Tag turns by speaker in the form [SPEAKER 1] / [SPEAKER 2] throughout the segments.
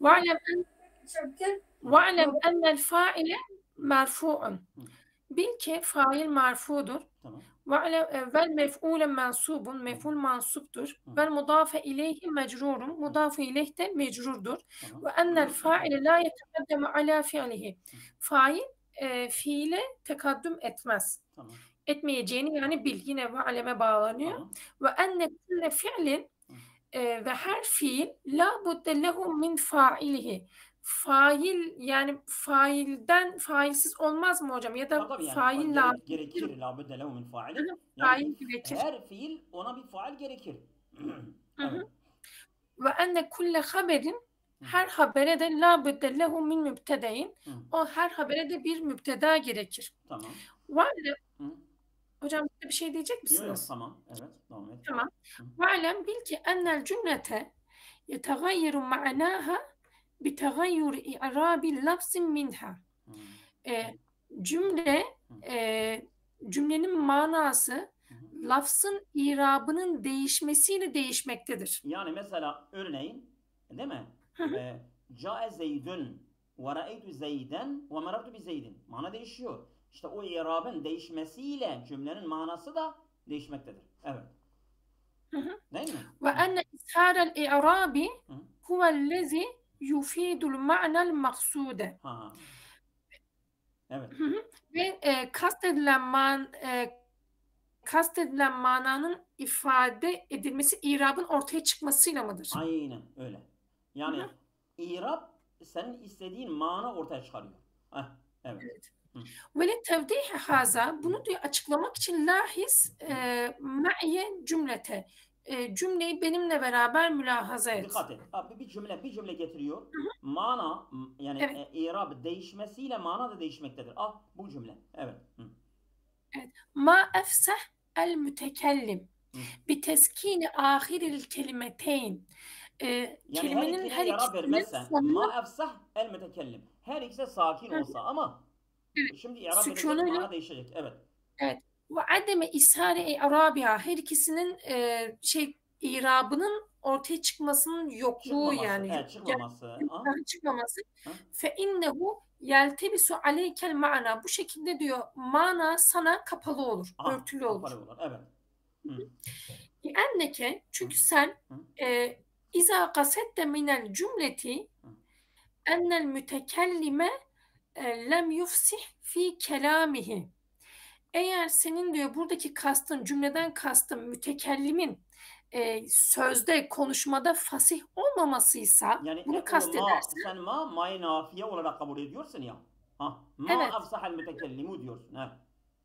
[SPEAKER 1] Ve'lem ennel faile merfu'un. Bil ki fail merfudur.
[SPEAKER 2] Tamam.
[SPEAKER 1] Vel mef'ule mensubun. Mef'ul mansuptur. Vel mudafe ileyhi mecrurun. Mudafe ileyh de mecrurdur.
[SPEAKER 2] Tamam.
[SPEAKER 1] Ve ennel faile la yetekaddeme ala fi'lihi. Fail fiile tekaddüm etmez.
[SPEAKER 2] Tamam.
[SPEAKER 1] Etmeyeceğini yani bil. Yine ve aleme bağlanıyor.
[SPEAKER 2] Tamam.
[SPEAKER 1] Ve enne kulle fi'lin ve her fiil la budde lehu min failihi. Fail yani failsiz olmaz mı hocam? Ya da
[SPEAKER 2] Tabii yani
[SPEAKER 1] fail lazım.
[SPEAKER 2] gerekir. La budde lehu min faili.
[SPEAKER 1] Fail
[SPEAKER 2] Yani
[SPEAKER 1] gerekir.
[SPEAKER 2] her fiil ona bir fail gerekir. Evet.
[SPEAKER 1] Ve enne kulle haberin her habere de la budde lehu min mübtedeyin. O her habere de bir mübteda gerekir.
[SPEAKER 2] Tamam.
[SPEAKER 1] Hocam bir şey diyecek
[SPEAKER 2] Yok
[SPEAKER 1] misiniz?
[SPEAKER 2] tamam. Evet. Devam et.
[SPEAKER 1] Tamam. Ve'lem bil ki ennel cümlete yetagayyeru ma'naha bitegayyuri i'rabi lafzin minha. Cümlenin manası lafzın irabının değişmesiyle değişmektedir.
[SPEAKER 2] Yani mesela örneğin değil mi? Cae zeydün ve ra'eytu zeyden ve merartu bi zeydin. Mana değişiyor. İşte o irabın değişmesiyle cümlenin manası da değişmektedir. Evet. Değil mi?
[SPEAKER 1] Ve enne isharel i'rabi huvellezi yufidul ma'nel maksude.
[SPEAKER 2] Evet.
[SPEAKER 1] Ve kastedilen mananın ifade edilmesi irabın ortaya çıkmasıyla mıdır?
[SPEAKER 2] Aynen öyle. Yani irab senin istediğin mana ortaya çıkarıyor. Evet.
[SPEAKER 1] Ve li tevdihi haza bunu diyor açıklamak için lahis ma'ye cümlete. Cümleyi benimle beraber mülahaza et.
[SPEAKER 2] Dikkat et. Abi bir cümle getiriyor. Mana yani irab değişmesiyle mana da değişmektedir. Bu cümle. Evet.
[SPEAKER 1] Evet. Ma efseh el mütekellim bi teskini ahiril kelimeteyn.
[SPEAKER 2] Yani her yara vermezsen ma efseh el mütekellim. Her ikisi sakin olsa ama şimdi irab verecek mana değişecek. Evet.
[SPEAKER 1] Evet. Ve ademe ishare i'rabiha her ikisinin irabının ortaya çıkmasının yokluğu yani. Çıkmaması. Fe innehu yeltebisu aleykel ma'na. Bu şekilde diyor mana sana kapalı olur, örtülü olur.
[SPEAKER 2] Kapalı olur. Evet.
[SPEAKER 1] Enneke çünkü sen İza kasette minel cümleti ennel mütekellime lem yufsih fi kelamihi. Eğer senin diyor buradaki cümleden kastın mütekellimin sözde, konuşmada fasih olmamasıysa
[SPEAKER 2] yani
[SPEAKER 1] bunu kastedersin.
[SPEAKER 2] Sen ma'yı nafiye olarak kabul ediyorsun ya. Ma afsahel mütekellimu diyorsun.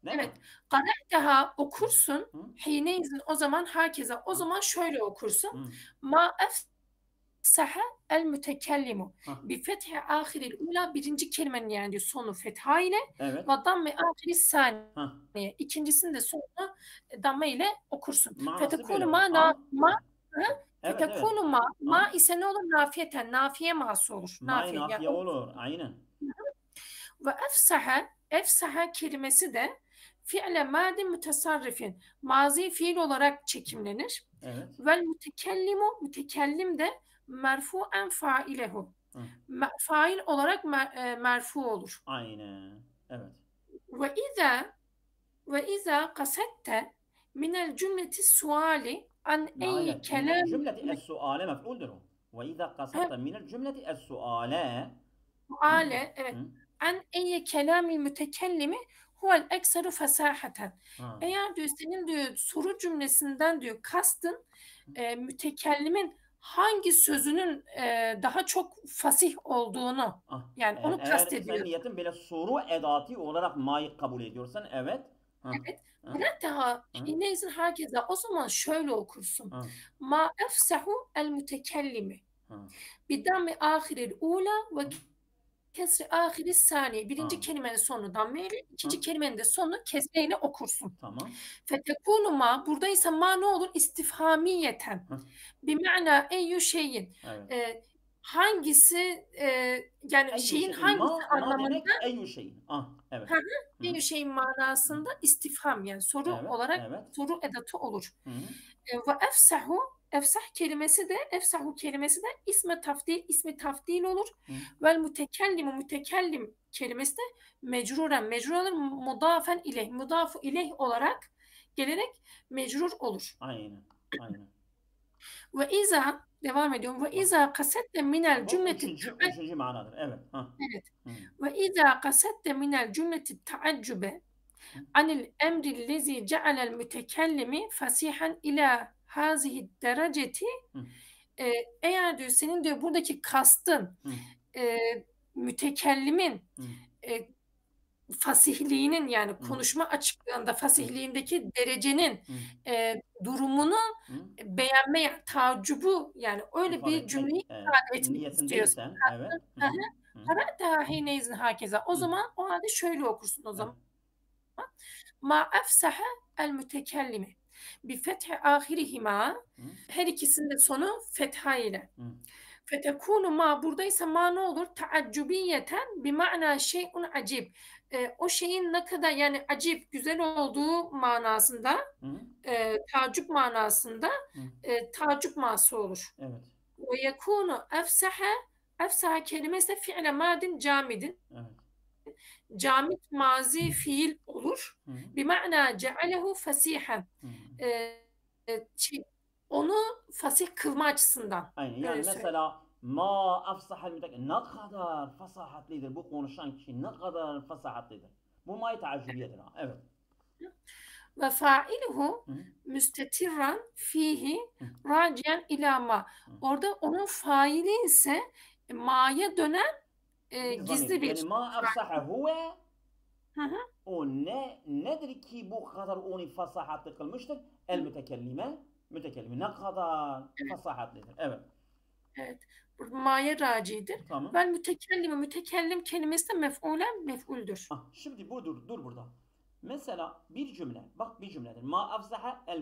[SPEAKER 1] Evet. Karehteha okursun. Hineyizin o zaman herkese. O zaman şöyle okursun. Ma efsaha el mütekellimu. Bi fethi ahiril ula birinci kelimenin yani diyor sonu fetha ile ve damme ahiri saniye. İkincisinin de sonunu damme ile okursun. Fetekunu ma ise ne olur? Nafiyeten. Nafiye mahası olur.
[SPEAKER 2] Nafiye olur. Aynen.
[SPEAKER 1] Ve efsaha kelimesi de fi'le madi mütesarrifin mazi fiil olarak çekimlenir. Vel mütekellim de merfu'en failehu. Fail olarak merfu olur.
[SPEAKER 2] Aynen. Evet.
[SPEAKER 1] Ve iza kasette minel cümleti suali an ey kelam
[SPEAKER 2] cümleti es-suale mef'uldur o. Ve iza kasette minel cümleti es-suale
[SPEAKER 1] evet. An ey kelamil mütekellimi huvel ekseru fesahaten. Eğer diyor senin diyor soru cümlesinden diyor kastın mütekellimin hangi sözünün daha çok fasih olduğunu yani onu kastediyor.
[SPEAKER 2] Eğer sen niyetin böyle soru edatı olarak ma'yı kabul ediyorsan evet.
[SPEAKER 1] Evet. Hatta neyse herkese o zaman şöyle okursun. Ma efsahu el mütekellimi. Bidammi ahiril ula ve kesri ahiri saniye. Birinci kelimenin sonu dammeyle, ikinci kelimenin de sonu kesreyle okursun.
[SPEAKER 2] Tamam.
[SPEAKER 1] Fetekunu ma, buradaysa ma ne olur? İstifhamiyeten. Bima'na eyyü şeyin. Hangisi yani şeyin hangisi anlamında?
[SPEAKER 2] Demek eyyü şeyin. Evet.
[SPEAKER 1] Eyyü şeyin manasında istifham yani soru olarak soru edatı olur. Ve efsahu efsah kelimesi de ismi tafdil olur. Vel mütekellim kelimesi de mecrur olur. Mudafu ileyh olarak gelerek mecrur olur.
[SPEAKER 2] Aynen.
[SPEAKER 1] Ve iza devam ediyorum. Ve iza kasette minel cümleti
[SPEAKER 2] üçüncü manadır. Evet.
[SPEAKER 1] Evet. Ve iza kasette minel cümleti taaccübe anil emrillezi cealel mütekellimi fasihan ila hazihi dereceti eğer diyor senin diyor buradaki kastın mütekellimin fasihliğinin yani konuşma açıklığında fasihliğindeki derecenin durumunu beğenmeye, taaccubu yani öyle bir cümleyi ifade etmek istiyorsun.
[SPEAKER 2] Evet.
[SPEAKER 1] Kara'ta hineyzin hakeza. O zaman o halde şöyle okursun o zaman. Ma efsaha el mütekellimi bi fethi ahirihima her ikisinin de sonu fetha ile. Fetekunu ma buradaysa ma ne olur? Taaccubiyeten bi ma'na şey'un acib. O şeyin ne kadar yani acip güzel olduğu manasında tacip manasında tacip ması olur.
[SPEAKER 2] Evet.
[SPEAKER 1] Ve yekunu efsaha kelimesi fiile madin camidin.
[SPEAKER 2] Evet.
[SPEAKER 1] Camid mazi fiil olur. Bi ma'na cealehu fasihan. Onu fasih kılma açısından.
[SPEAKER 2] Aynen. Yani mesela ma afsahal mütekellim ne kadar fasahatlidir bu konuşan kişi ne kadar fasahatlidir. Bu may taaccübiyedir. Evet.
[SPEAKER 1] Ve fa'iluhu müstetirran fihi raciyen ila ma. Orada onun faili ise ma'ya dönen gizli bir.
[SPEAKER 2] Yani ma afsaha huve o nedir ki bu kadar onu fasahatli kılmıştır? El mütekellime ne kadar fasahatlidir. Evet.
[SPEAKER 1] Evet. Ma'ya racidir.
[SPEAKER 2] Tamam.
[SPEAKER 1] Vel mütekellim kelimesi de mef'uldür.
[SPEAKER 2] Şimdi dur burada. Mesela bir cümle. Bak bir cümledir. Ma afsaha el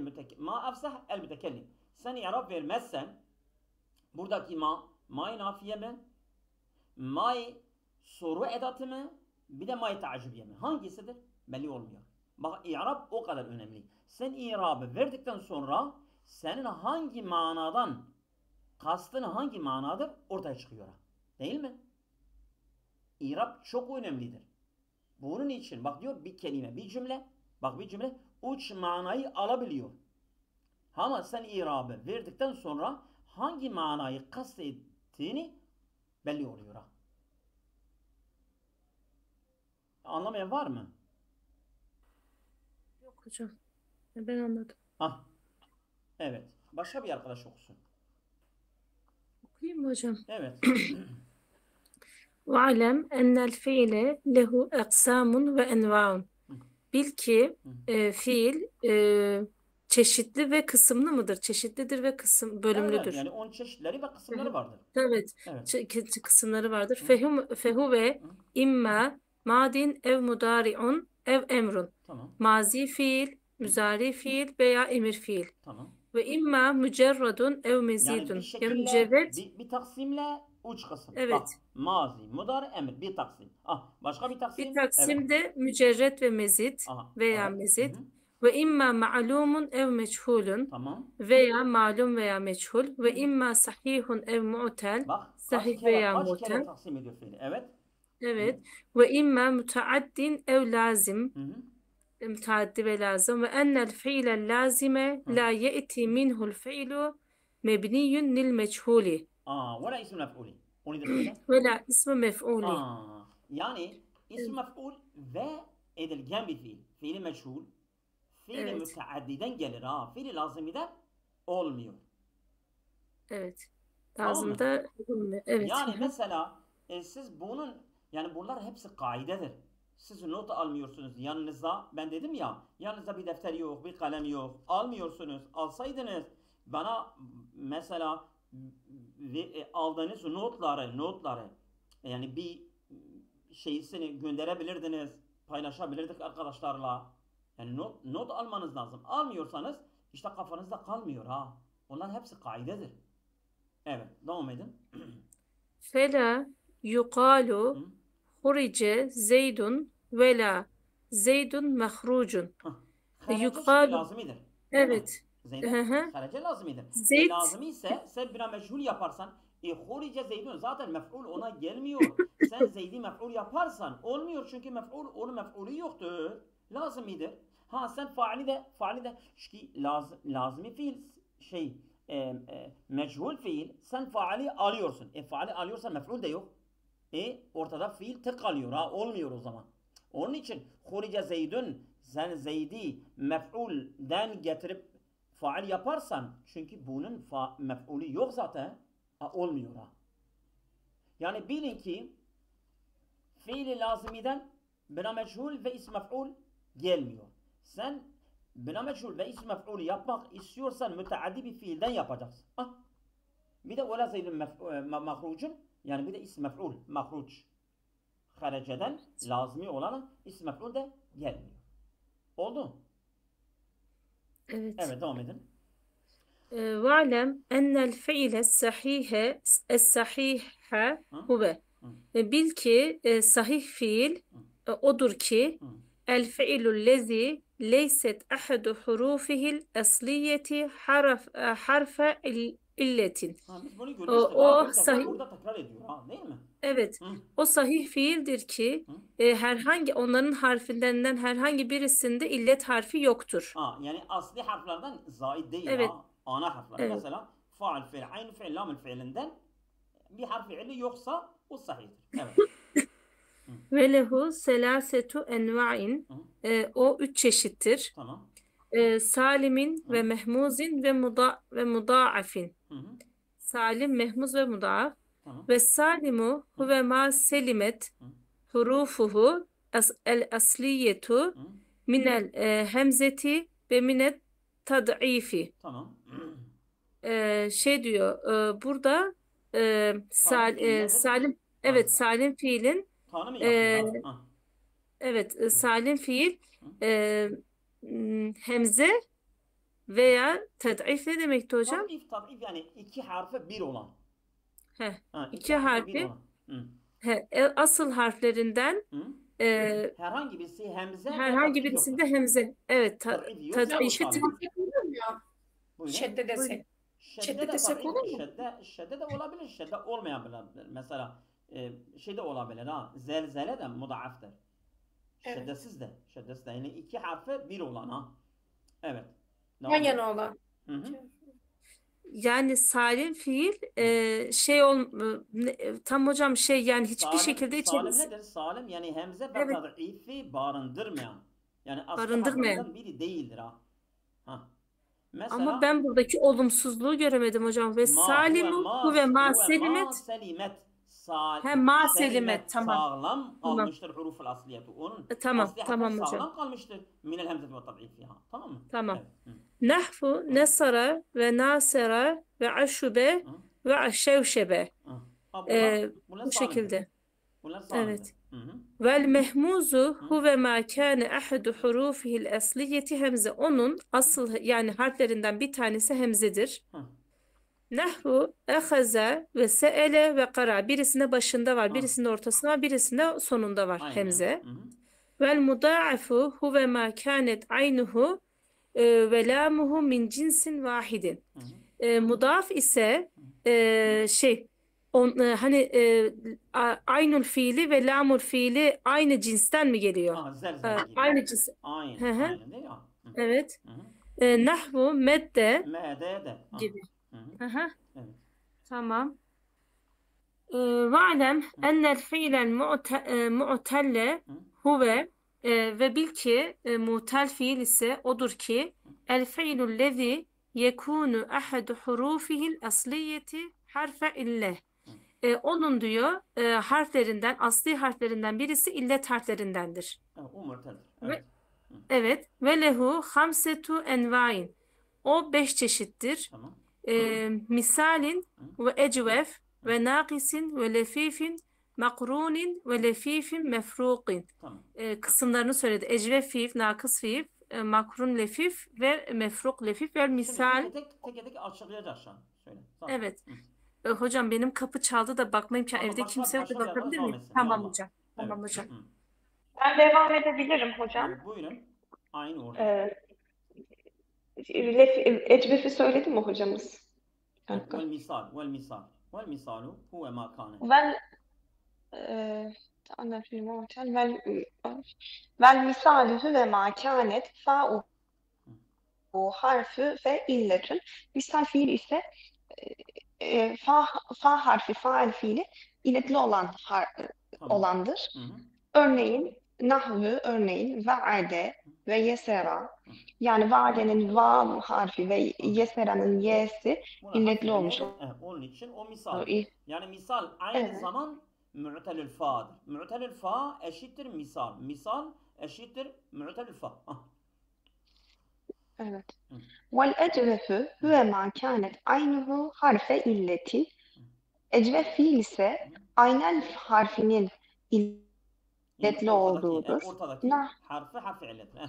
[SPEAKER 2] mütekellim. Sen i'rab vermezsen buradaki ma'yı nafiye mi? Ma'yı soru edatı mı? Bir de ma'yı taaccübiye mi? Hangisidir? Belli olmuyor. Bak i'rab o kadar önemli. Sen i'rabı verdikten sonra senin hangi manadan kastın hangi manadır ortaya çıkıyor. Değil mi? İrab çok önemlidir. Bunun için bak diyor bir kelime, bir cümle uç manayı alabiliyor. Ama sen irabı verdikten sonra hangi manayı kastettiğini belli oluyor. Anlamayan var mı?
[SPEAKER 1] Yok hocam. Ben anladım.
[SPEAKER 2] Evet. Başka bir arkadaş okusun.
[SPEAKER 1] Okuyayım mı hocam?
[SPEAKER 2] Evet.
[SPEAKER 3] وَعَلَمْ اَنَّ الْفِعْلَ لَهُ اَقْسَامٌ وَاَنْوَاءٌ Bil ki fiil çeşitli ve kısımlı mıdır? Çeşitlidir ve bölümlüdür.
[SPEAKER 2] Evet, yani onun çeşitleri ve kısımları vardır.
[SPEAKER 3] Evet. Kısımları vardır. Fehuve imma madin ev mudari'un ev emrun.
[SPEAKER 2] Tamam.
[SPEAKER 3] Mazi fiil, müzari fiil veya emir fiil.
[SPEAKER 2] Tamam.
[SPEAKER 3] Ve imma mücerradun ev mezidun.
[SPEAKER 2] Yani bir şekilde bir taksimle uç kısım.
[SPEAKER 3] Evet.
[SPEAKER 2] Bak, mazi, mudari, emir. Bir taksim. Başka bir taksim.
[SPEAKER 3] Bir taksimde mücerret ve mezid veya mezid. Ve imma ma'lumun ev meçhulun.
[SPEAKER 2] Tamam.
[SPEAKER 3] Veya malum veya meçhul. Ve imma sahihun ev mu'tel.
[SPEAKER 2] Bak,
[SPEAKER 3] sahih veya
[SPEAKER 2] kaç
[SPEAKER 3] mu'tel.
[SPEAKER 2] kere taksim ediyor fiili. Evet.
[SPEAKER 3] Evet. Ve imma müteaddin ev lazim. Müteaddi ve lazım. Ve ennel fiilel lazime la ye'ti minhul fiilu mebniyun lil meçhuli.
[SPEAKER 2] Ve la ismi mef'uli. Onu da söyle.
[SPEAKER 3] Ve la ismi mef'uli.
[SPEAKER 2] Yani ismi mef'ul ve edilgen bir fiil. Fiili meçhul. Fiili müteaddiden gelir. Fiili lazimiden olmuyor.
[SPEAKER 3] Evet. Lazımda olmuyor. Evet.
[SPEAKER 2] Yani mesela siz bunun yani bunlar hepsi kaidedir. Siz not almıyorsunuz yanınızda. Ben dedim ya yanınızda bir defter yok, bir kalem yok. Almıyorsunuz. Alsaydınız bana mesela aldığınız notları yani bir şeysini gönderebilirdiniz. Paylaşabilirdik arkadaşlarla. Yani not almanız lazım. Almıyorsanız işte kafanızda kalmıyor Onların hepsi kaidedir. Evet, devam edin.
[SPEAKER 3] Fela yuqalu hurice zeydun vela zeydun mahrucun.
[SPEAKER 2] Yuqalu lazimidir.
[SPEAKER 3] Evet.
[SPEAKER 2] Zeyd'den harece lazimidir.
[SPEAKER 3] Zeyd.
[SPEAKER 2] Lazım ise sen bina meçhul yaparsan hurice Zeydun zaten mef'ul ona gelmiyor. Sen Zeyd'i mef'ul yaparsan olmuyor çünkü mef'ul onun mef'ulü yoktur. Lazimidir. Ha sen faali de çünkü lazimi fiil meçhul fiil sen faali alıyorsun. Faali alıyorsan mef'ul de yok. Ortada fiil tık kalıyor. Ha olmuyor o zaman. Onun için hurice Zeydun sen Zeyd'i mef'ulden getirip faal yaparsan çünkü bunun mef'ulü yok zaten olmuyor ha. Yani bilin ki fiili lazimiden bina meçhul ve ism mef'ul gelmiyor. Sen bina meçhul ve ism mef'ul yapmak istiyorsan müteaddi bir fiilden yapacaksın. Bir de ola Zeydun mahrucun yani bir de ism mef'ul mahruc hareceden lazimi olan ism mef'ul de gelmiyor. Oldu?
[SPEAKER 3] Evet.
[SPEAKER 2] Evet devam edin.
[SPEAKER 3] Ve'lem ennel fiile sahihe huve. Bil ki sahih fiil odur ki el fiilul lezi leyset ahadu hurufihil esliyeti harfe illetin.
[SPEAKER 2] Biz bunu görmüştük. Burada tekrar ediyor değil mi?
[SPEAKER 3] Evet. O sahih fiildir ki herhangi onların harflerinden herhangi birisinde illet harfi yoktur.
[SPEAKER 2] Yani asli harflerden zaid değil.
[SPEAKER 3] Evet.
[SPEAKER 2] Ana harfler. Evet. Mesela faal fiil, ayn fiil, lam fiilinden bir harfi illi yoksa o sahihtir. Evet.
[SPEAKER 3] Ve lehu selasetu enva'in. O 3 çeşittir.
[SPEAKER 2] Tamam.
[SPEAKER 3] Salimin ve mehmuzin ve mudaafin. Salim, mehmuz ve mudaaf. Ve salimu huve ma selimet hurufuhu el asliyetu minel hemzeti ve minet tad'ifi.
[SPEAKER 2] Tamam.
[SPEAKER 3] Diyor burada salim evet salim fiilin evet salim fiil hemze veya tad'if ne demekti hocam?
[SPEAKER 2] Tad'if yani 2 harfi bir olan.
[SPEAKER 3] İki harfi asıl harflerinden
[SPEAKER 2] herhangi birisi hemze
[SPEAKER 3] herhangi birisinde hemze evet tad'ifi
[SPEAKER 1] şedde desek. Şedde desek olur mu?
[SPEAKER 2] Şedde de olabilir, şedde olmayabilir. Mesela de olabilir ha. Zelzele de mudaaftır. Evet. Şeddesiz de yani 2 harfi bir olan ha. Evet.
[SPEAKER 1] Yan yana olan.
[SPEAKER 3] Yani salim fiil tam hocam yani hiçbir şekilde
[SPEAKER 2] içerisinde. Salim nedir? Salim yani hemze ve tad'ifi barındırmayan. Yani aslı biri değildir ha. Mesela,
[SPEAKER 3] ama ben buradaki olumsuzluğu göremedim hocam. Ve salimu ve ma selimet. Ma selimet tamam.
[SPEAKER 2] Sağlam kalmıştır huruful asliyeti. Onun
[SPEAKER 3] tamam hocam.
[SPEAKER 2] Sağlam kalmıştır. Minel hemzeti ve tad'ifiha. Tamam mı?
[SPEAKER 3] Tamam. Evet. Nahfu, nesara ve nasera ve aşube ve aşşevşebe. Bu şekilde. Evet. Vel mehmuzu huve ma kâne ahadu hurufihil esliyeti hemze. Onun asıl yani harflerinden bir tanesi hemzedir. Nahvu, ehaza ve se'ele ve kara. Birisinde başında var, birisinde ortasında var, birisinde sonunda var hemze. Vel mudâ'afu huve ma kânet aynuhu ve lamuhu min cinsin vahidin. Mudaf ise aynul fiili ve lamul fiili aynı cinsten mi geliyor? Aynı cins.
[SPEAKER 2] Aynı değil mi?
[SPEAKER 3] Evet. Nahvu medde gibi. Evet. Tamam. Ve'lem ennel fiilel mu'telle huve ve bil ki mu'tel fiil ise odur ki el fiilul lezi yekunu ahadu hurufihil asliyeti harfe ille. Onun diyor harflerinden asli harflerinden birisi illet harflerindendir.
[SPEAKER 2] O mu'teldir.
[SPEAKER 3] Evet. Ve lehu hamsetu envain. O 5 çeşittir.
[SPEAKER 2] Tamam.
[SPEAKER 3] Misalin ve ecvef ve naqisin ve lefifin makrunin ve lefifin mefruqin.
[SPEAKER 2] Tamam.
[SPEAKER 3] Kısımlarını söyledi. Ecvef fiif, nakıs fiif, makrun lefif ve mefruk lefif ve misal.
[SPEAKER 2] Tek açıklayacağız şu an. Söyle.
[SPEAKER 3] Tamam. Evet. Hocam benim kapı çaldı da bakmayayım ki evde kimse yok. Bakabilir miyim? Tamam hocam. Tamam hocam.
[SPEAKER 1] Ben devam edebilirim hocam.
[SPEAKER 2] Buyurun. Aynı orada.
[SPEAKER 4] Ecvefi söyledi mi hocamız?
[SPEAKER 2] والمثال هو ما كان.
[SPEAKER 4] أنا في المعتل والمثال هو ما كانت فاء harfi ve illetün. Misal fiil ise fa harfi, faal fiili illetli olandır. Örneğin nahvü, örneğin vaade ve yesera. Yani vaadenin vav harfi ve yesera'nın y'si illetli olmuş.
[SPEAKER 2] Onun için o misal. Yani misal aynı zaman mu'telül fa'dır. Mu'telül fa eşittir misal. Misal eşittir mu'telül fa.
[SPEAKER 4] Evet. Vel ecvefu huve ma kânet aynuhu harfe illeti. Ecvef fiil ise aynen harfinin illetli olduğudur.
[SPEAKER 2] Ortadaki harfi harfi illetli.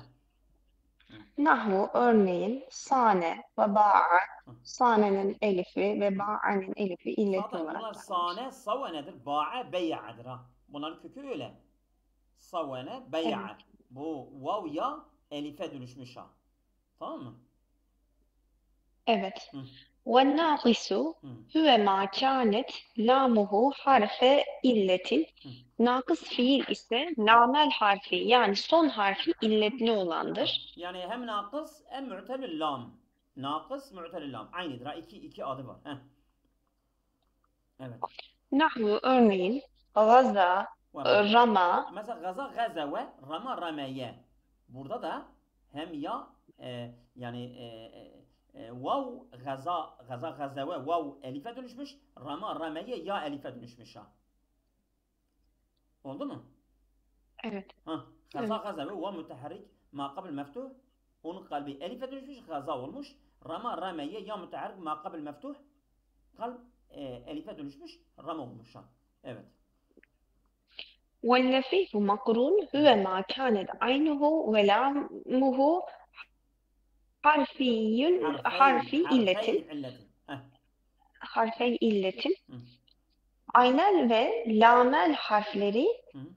[SPEAKER 4] Nahvu örneğin sane ve ba'a. Sane'nin elifi ve ba'a'nın elifi illetli olarak.
[SPEAKER 2] Bunlar sane, savenedir. Ba'a, bey'adır. Bunların kökü öyle. Savene, bey'a. Evet. Bu vav ya elife dönüşmüş ha. Tamam mı?
[SPEAKER 4] Evet. Ve naqisu huve ma kânet lamuhu harfe illetin. Nakıs fiil ise lamel harfi yani son harfi illetli olandır.
[SPEAKER 2] Yani hem nakıs hem mu'telil lam. Nakıs, mu'telil lam. Aynıdır. İki adı var. Evet.
[SPEAKER 4] Nahvu örneğin gaza, rama.
[SPEAKER 2] Mesela gaza, gazeve, rama, rameye. Burada da hem ya vav, gaza, gazeve, vav elife dönüşmüş. Rama, rameye ya elife dönüşmüş ha. Oldu mu?
[SPEAKER 4] Evet.
[SPEAKER 2] Gaza, gazeve, vav müteharrik, ma kabil meftuh. Onun kalbi elife dönüşmüş, gaza olmuş. Rama, rameye ya müteharrik, ma kabil meftuh. Kalp elife dönüşmüş, ram olmuş ha. Evet.
[SPEAKER 4] وَاللَّفِيفُ مَقْرُونٌ هُوَ مَا كَانَتْ عَيْنُهُ وَلَامُهُ harfi illetin. Aynel ve lamel harfleri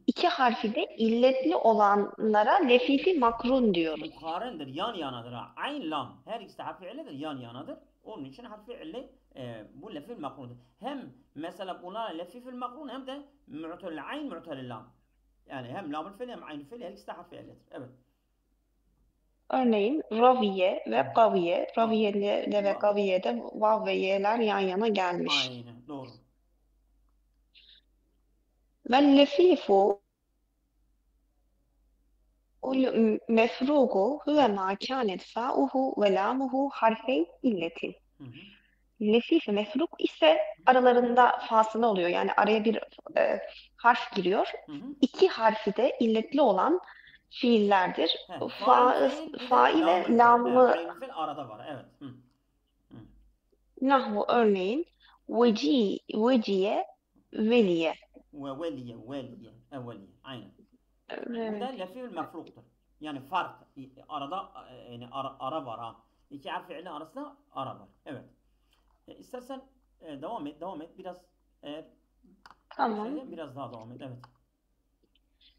[SPEAKER 4] iki harfi de illetli olanlara lefifi makrun diyoruz.
[SPEAKER 2] Mukarendir, yan yanadır. Ayn, lam. Her ikisi de harfi illedir, yan yanadır. Onun için harfi ille bu lefif makrundur. Hem mesela buna lefifil makrun hem de mu'telil ayn, mu'telil lam. Yani hem lamül fiil hem aynül fiil her ikisi de harfi illedir. Evet.
[SPEAKER 4] Örneğin raviye ve kaviye. Raviyede ve kaviyede vav ve y'ler yan yana gelmiş.
[SPEAKER 2] Aynen, doğru.
[SPEAKER 4] Ve lefifu mefrugu huve ma kânet fa'uhu ve lamuhu harfey illetin. Lefif mefruk ise aralarında fasıla oluyor. Yani araya bir harf giriyor. İki harfi de illetli olan fiillerdir. Fa ile lamı
[SPEAKER 2] arada var. Evet.
[SPEAKER 4] Nahvu örneğin veciye veliye.
[SPEAKER 2] Veliye. Aynen. Bu da lefif mefruktur. Yani fark arada yani ara var ha. İki harf fiili arasında ara var. Evet. İstersen devam et biraz
[SPEAKER 4] tamam.
[SPEAKER 2] Biraz daha devam et. Evet.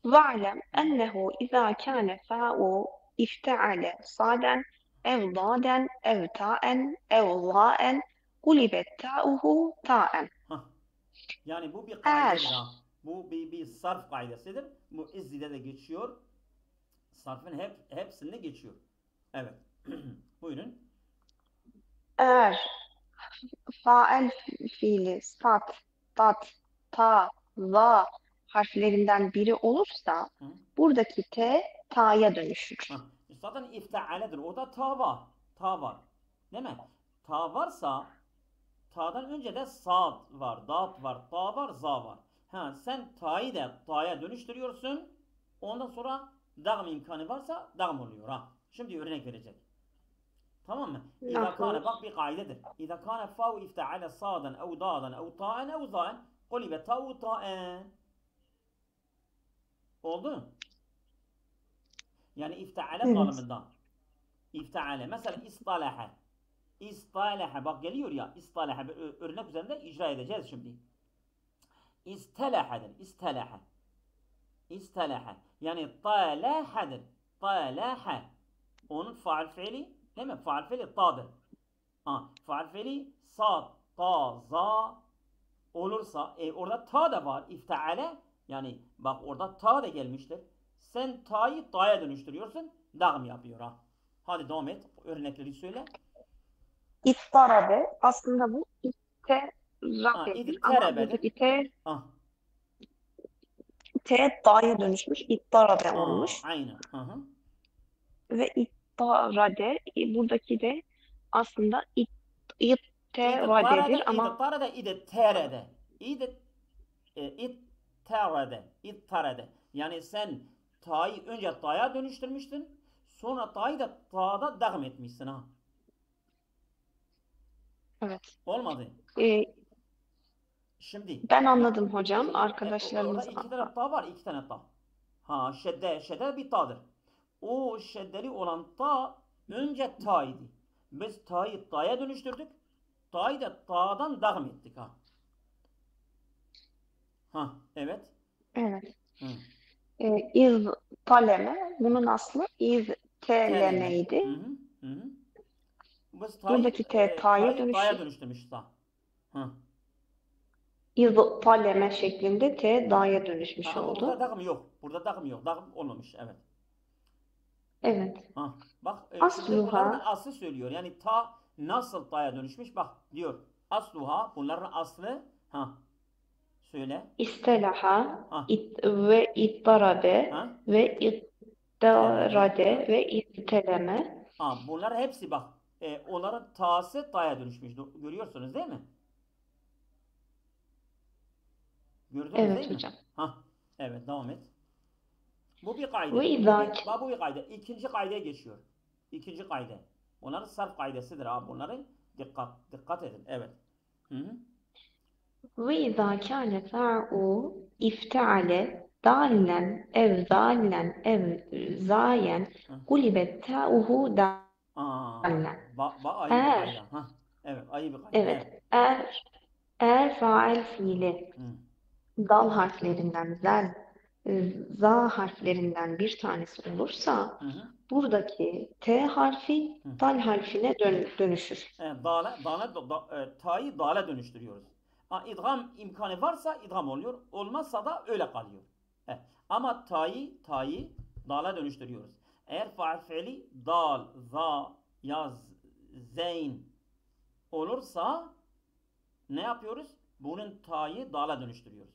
[SPEAKER 4] Va'lem ennehu izâ kâne fâ'u ifte'ale sâden ev dâden ev ta'en ev zâen kulibet ta'uhu ta'en.
[SPEAKER 2] Yani bu bir kaidedir ha. Bu bir sarf kaidesidir. Bu izzide de geçiyor. Sarfın hepsinde geçiyor. Evet. Buyurun.
[SPEAKER 4] Eğer faal fiili sat, tat, ta, za harflerinden biri olursa buradaki t ta'ya dönüşür.
[SPEAKER 2] Zaten iftealedir. O da ta var. Ta var. Değil mi? Ta varsa ta'dan önce de sad var, dat var, ta var, za var. Sen ta'yı da ta'ya dönüştürüyorsun. Ondan sonra dağım imkanı varsa dağım oluyor ha. Şimdi örnek verecek. Tamam mı? İza kâne bak bir kaidedir. İza kâne fâ'u ifteale sâden ev dâden ev ta'en ev zâen kulibe ta'u ta'en. Oldu? Yani ifteale kalımından. İfteale. Mesela istalahe. İstalahe. Bak geliyor ya. İstalahe. Örnek üzerinde icra edeceğiz şimdi. İstalahedir. İstalahe. İstalahe. Yani talahedir. Talahe. Onun faal fiili Değil mi? Faal fiili ta'dır. Faal fiili sad, ta, za olursa orada ta da var. İfteale yani bak orada ta da gelmiştir. Sen ta'yı ta'ya dönüştürüyorsun. Dağım yapıyor ha. Hadi devam et. Örnekleri söyle.
[SPEAKER 4] İttarabe aslında bu itterabedir ama buradaki te ta'ya dönüşmüş. İttarabe olmuş.
[SPEAKER 2] Aynen.
[SPEAKER 4] Ve ittarade buradaki de aslında itteradedir ama
[SPEAKER 2] ittarade. Yani sen ta'yı önce ta'ya dönüştürmüştün. Sonra ta'yı da ta'da devam etmişsin ha.
[SPEAKER 4] evet.
[SPEAKER 2] Olmadı. Şimdi
[SPEAKER 4] ben anladım hocam. Arkadaşlarımız
[SPEAKER 2] orada iki tane ta var, iki tane ta. Şedde bir ta'dır. O şeddeli olan ta önce ta'ydı. Biz ta'yı ta'ya dönüştürdük. Ta'yı da ta'dan devam ettik ha. Evet.
[SPEAKER 4] Evet. İz taleme bunun aslı iz telemeydi. Buradaki ta'ya
[SPEAKER 2] dönüştürmüş ta.
[SPEAKER 4] İz taleme şeklinde te da'ya dönüşmüş oldu.
[SPEAKER 2] Burada dağım yok. Dağım olmamış. Evet.
[SPEAKER 4] Evet.
[SPEAKER 2] Bak
[SPEAKER 4] asluha
[SPEAKER 2] aslı söylüyor. Yani ta nasıl ta'ya dönüşmüş? Bak diyor. Asluha bunların aslı söyle.
[SPEAKER 4] İstelaha ve ittarabe ve ittarade ve itteleme.
[SPEAKER 2] Bunlar hepsi bak. Onların ta'sı ta'ya dönüşmüş. Görüyorsunuz değil mi? Gördünüz
[SPEAKER 4] evet
[SPEAKER 2] değil
[SPEAKER 4] hocam.
[SPEAKER 2] mi? Evet devam et. Bu bir kaydı. Bu bir kaydı. İkinci kaydaya geçiyor. İkinci kaydı. Onların sarf kaydesidir abi. Bunları dikkat edin. Evet.
[SPEAKER 4] Ve izâ kâne fa'u ifteale dâllen ev zâllen ev zâyen gulibet ta'uhu dâllen.
[SPEAKER 2] Evet. Ayı bir kaydı.
[SPEAKER 4] Evet. Eğer faal fiili dal harflerinden za harflerinden bir tanesi olursa buradaki T harfi dal harfine dönüşür.
[SPEAKER 2] Ta'yı dale dönüştürüyoruz. İdgam imkanı varsa idgam oluyor. Olmazsa da öyle kalıyor. Ama ta'yı dale dönüştürüyoruz. Eğer faal fiili dal, za, yaz, zeyn olursa ne yapıyoruz? Bunun ta'yı dale dönüştürüyoruz.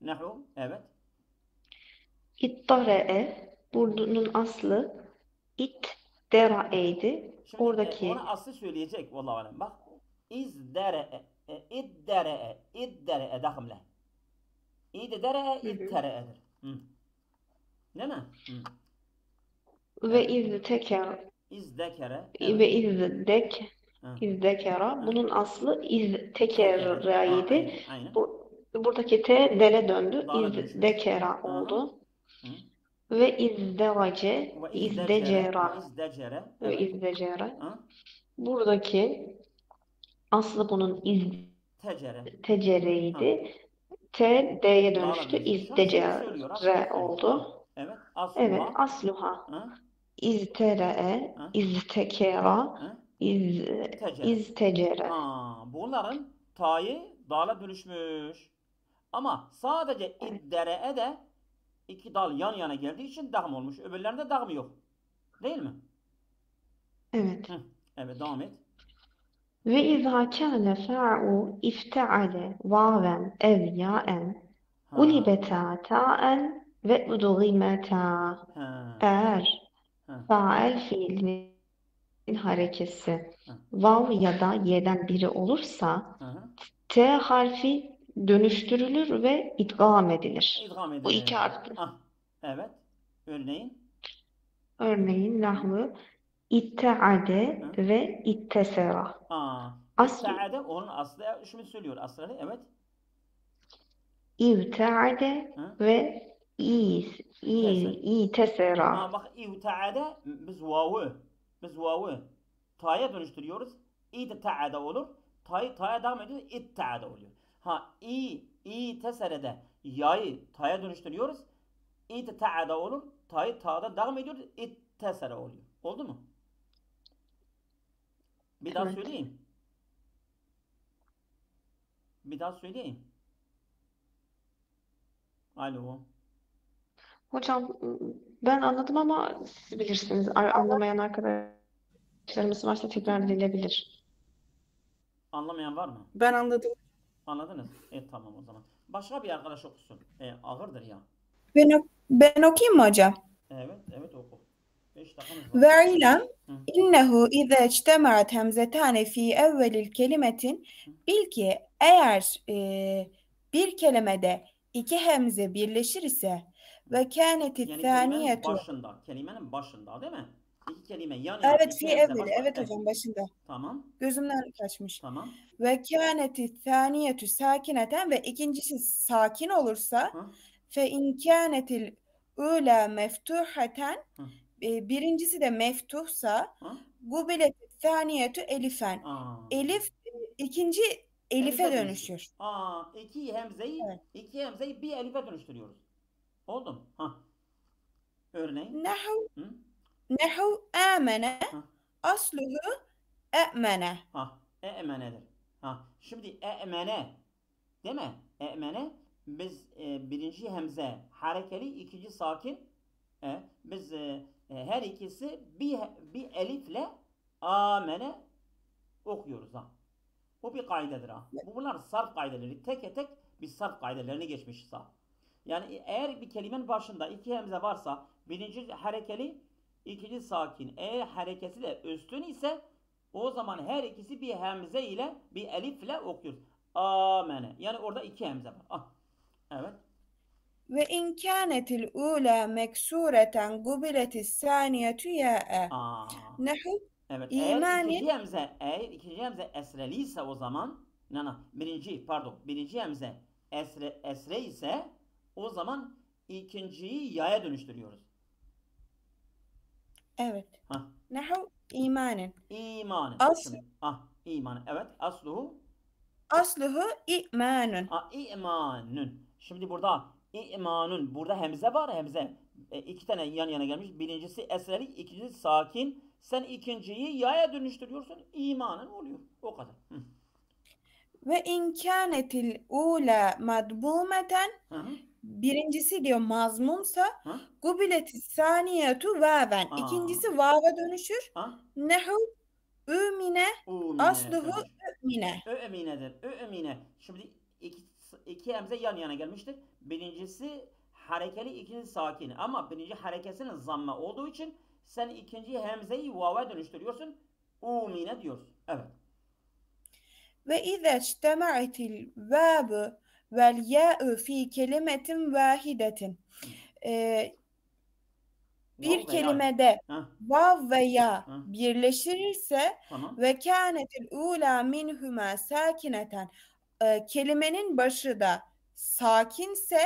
[SPEAKER 2] Nehu, evet.
[SPEAKER 4] İttare'e bunun aslı ittera'eydi.
[SPEAKER 2] Şimdi
[SPEAKER 4] oradaki
[SPEAKER 2] ona aslı söyleyecek vallahi alem. Bak. İddere dahmle. İddere ittere'dir. Değil mi?
[SPEAKER 4] Ve izdekera ve izdekera bunun aslı iztekera'ydı. Buradaki T dele döndü. İzdekera oldu. Ve izdecera ve izdecera. Buradaki aslı bunun tecere'ydi. T D'ye dönüştü. İzdecere oldu. Evet. Asluha. İztere'e, iztekera, iztecere.
[SPEAKER 2] Bunların ta'yı dala dönüşmüş. Ama sadece iddere'e de iki dal yan yana geldiği için dağım olmuş. Öbürlerinde dağım yok. Değil mi?
[SPEAKER 4] Evet.
[SPEAKER 2] Evet devam et.
[SPEAKER 4] Ve izâ kâne fa'u ifte'ale vaven ev yâen ulibeta ta'en ve udugimeta. Eğer faal fiilinin harekesi vav ya da y'den biri olursa T harfi dönüştürülür ve idgam edilir. Bu iki harfli.
[SPEAKER 2] Evet.
[SPEAKER 4] Örneğin nahvu itteade ve ittesera.
[SPEAKER 2] İtteade onun aslı. Şimdi söylüyor aslı. Evet.
[SPEAKER 4] İvteade ve itesera.
[SPEAKER 2] Bak ivteade biz vav'ı ta'ya dönüştürüyoruz. İtteade olur. Ta'ya devam ediyor. İtteade oluyor. İteserede ya'yı ta'ya dönüştürüyoruz. İtteade olur. Ta'yı ta'da devam ediyor. İttesere oluyor. Oldu mu? Bir daha
[SPEAKER 4] Evet.
[SPEAKER 2] söyleyeyim. Bir daha söyleyeyim. Alo.
[SPEAKER 4] Hocam ben anladım ama siz bilirsiniz. Anlamayan arkadaşlarımız varsa tekrar edilebilir.
[SPEAKER 2] Anlamayan var mı?
[SPEAKER 3] Ben anladım.
[SPEAKER 2] Anladınız? Tamam o zaman. Başka bir arkadaş okusun. Ağırdır ya.
[SPEAKER 5] Ben okuyayım mı hocam?
[SPEAKER 2] Evet oku. 5 dakikamız var.
[SPEAKER 5] Ve'ilem
[SPEAKER 2] Hı.
[SPEAKER 5] innehu ize ictemaat hemzetane fi evvelil kelimetin, bil ki eğer bir kelimede iki hemze birleşir ise ve kânetit
[SPEAKER 2] Yani
[SPEAKER 5] thaniyetu,
[SPEAKER 2] kelimenin başında değil mi? İki kelime yan yana,
[SPEAKER 5] evet
[SPEAKER 2] iki
[SPEAKER 5] fi
[SPEAKER 2] hemze
[SPEAKER 5] evveli,
[SPEAKER 2] başta.
[SPEAKER 5] evet hocam başında.
[SPEAKER 2] Tamam.
[SPEAKER 5] Gözümden kaçmış.
[SPEAKER 2] Tamam.
[SPEAKER 5] Ve kânetit thaniyetu sakineten, ve ikincisi sakin olursa
[SPEAKER 2] Hı.
[SPEAKER 5] fe in kânetil ula meftuhaten,
[SPEAKER 2] Hı.
[SPEAKER 5] birincisi de meftuhsa
[SPEAKER 2] Hı.
[SPEAKER 5] gubiletit thaniyetu elifen.
[SPEAKER 2] Aa.
[SPEAKER 5] Elif ikinci elife dönüşür.
[SPEAKER 2] İki
[SPEAKER 5] Evet.
[SPEAKER 2] hemzeyi bir elife dönüştürüyoruz. Oldu mu? Ha. Örneğin.
[SPEAKER 5] Nehu amene asluhu e'mene.
[SPEAKER 2] E'menedir. Şimdi e'mene değil mi? E'mene biz birinci hemze harekeli, ikinci sakin. Biz her ikisi bir elifle amene okuyoruz ha. Bu bir kaidedir ha. Bunlar sarf kaideleri. Tek tek biz sarf kaidelerini geçmişiz ha. Yani eğer bir kelimenin başında iki hemze varsa birinci harekeli, ikinci sakin. Eğer harekesi de üstün ise o zaman her ikisi bir hemze ile bir elifle okuyoruz. Amene. Yani orada iki hemze var. Evet.
[SPEAKER 5] Ve in kânetil ula meksureten gubiletis saniyetu ya'e. Nehu
[SPEAKER 2] Evet.
[SPEAKER 5] İmanin.
[SPEAKER 2] Eğer ikinci hemze esreliyse o zaman birinci hemze esre ise o zaman ikinciyi yaya dönüştürüyoruz.
[SPEAKER 5] Evet. Nehu imanin.
[SPEAKER 2] İmanın. İmanın. Evet.
[SPEAKER 5] Asluhu i'manun.
[SPEAKER 2] İmanun. Şimdi burada İmanun. Burada hemze var. Hemze. İki tane yan yana gelmiş. Birincisi esreli, ikincisi sakin. Sen ikinciyi yaya dönüştürüyorsun. İmanın oluyor. O kadar.
[SPEAKER 5] Ve in kânetil ula madbumeten, birincisi diyor mazmumsa gubiletis saniyetu vaven. İkincisi vava dönüşür. Nehu ümine asluhu ümine.
[SPEAKER 2] Ümine. Şimdi iki hemze yan yana gelmiştir. Birincisi harekeli, ikincisi sakin. Ama birinci harekesinin zammı olduğu için sen ikinci hemzeyi vava dönüştürüyorsun. Ümine diyorsun. Evet.
[SPEAKER 5] Ve izâ ictema'atil vâbu vel yâ'u fî kelimetin vâhidetin. Bir kelimede vav ve ya birleşirirse ve kânetil ula minhuma sakineten, kelimenin başı da sakinse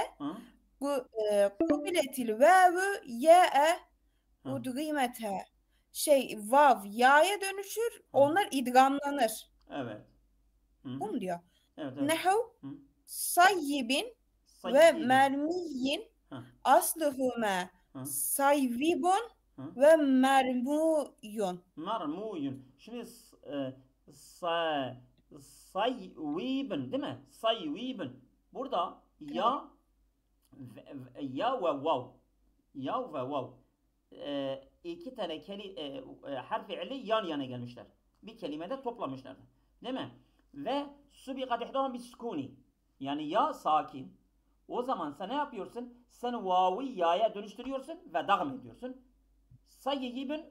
[SPEAKER 5] kubiletil vavu ya'e udgimete, vav ya'ya dönüşür, onlar idgamlanır.
[SPEAKER 2] Evet.
[SPEAKER 5] Bu mu diyor?
[SPEAKER 2] Evet.
[SPEAKER 5] Nehu sayyibin ve mermiyin asluhuma sayvibun ve mermuyun.
[SPEAKER 2] Şimdi sayvibun değil mi? Sayvibun. Burada ya ve vav. Ya ve vav. İki tane harfi illi yan yana gelmişler. Bir kelimede toplamışlar. Değil mi? Ve subiqat ihdahum bis-sukuni. Yani ya sakin. O zaman sen ne yapıyorsun? Sen vavi ya'ya dönüştürüyorsun ve devam ediyorsun. Sayyibun.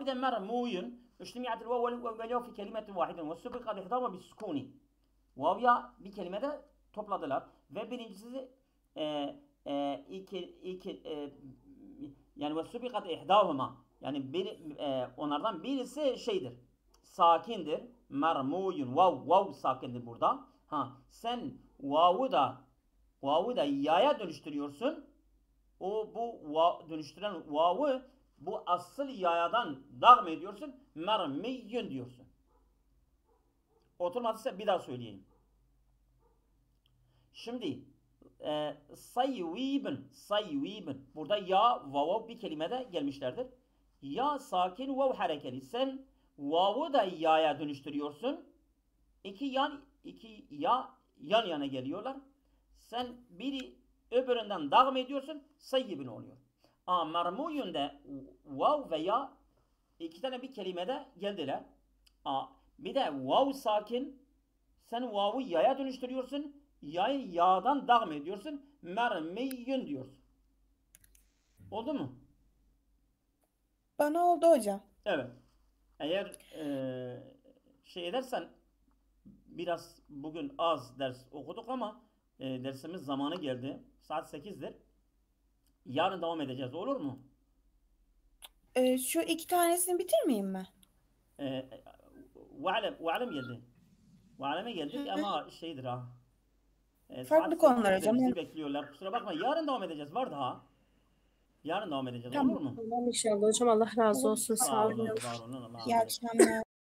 [SPEAKER 2] Bir de mermuyun. İctimi'atil vav ve ya fi kelimetin vahidin ve subiqat ihdahum bis-sukuni. Vav ya bir kelimede topladılar ve birincisi yani ve subiqat ihdahuma, yani onlardan birisi şeydir. Sakindir. Mermuyun. Vav sakindir burada. Sen vavu da ya'ya dönüştürüyorsun. Dönüştüren vavu bu asıl ya'dan devam ediyorsun. Mermiyun diyorsun. Oturmadıysa bir daha söyleyeyim. Şimdi sayvibun. Burada ya vav bir kelimede gelmişlerdir. Ya sakin vav harekeli. Sen Vav'u da ya'ya dönüştürüyorsun. İki ya yan yana geliyorlar. Sen biri öbüründen devam ediyorsun. Sayyibin oluyor. Mermuyun da vav ve ya iki tane bir kelimede geldiler. Bir de vav sakin. Sen vav'u ya'ya dönüştürüyorsun. Ya'yı ya'dan devam ediyorsun. Mermiyun diyorsun. Oldu mu?
[SPEAKER 5] Bana oldu hocam.
[SPEAKER 2] Evet. Eğer şey edersen biraz bugün az ders okuduk ama dersimiz zamanı geldi. Saat 8'dir. Yarın devam edeceğiz. Olur mu?
[SPEAKER 5] Şu iki tanesini bitirmeyeyim mi?
[SPEAKER 2] Ve'alem geldi. Ve'aleme geldik ama şeydir ha.
[SPEAKER 5] Farklı konular hocam.
[SPEAKER 2] Bizi bekliyorlar. Kusura bakma. Yarın devam edeceğiz. Var daha. Yarın devam edeceğiz.
[SPEAKER 5] Tamam.
[SPEAKER 2] Olur mu?
[SPEAKER 3] Tamam inşallah hocam. Allah razı olsun. Sağ olun.
[SPEAKER 2] Var olun.
[SPEAKER 5] İyi akşamlar.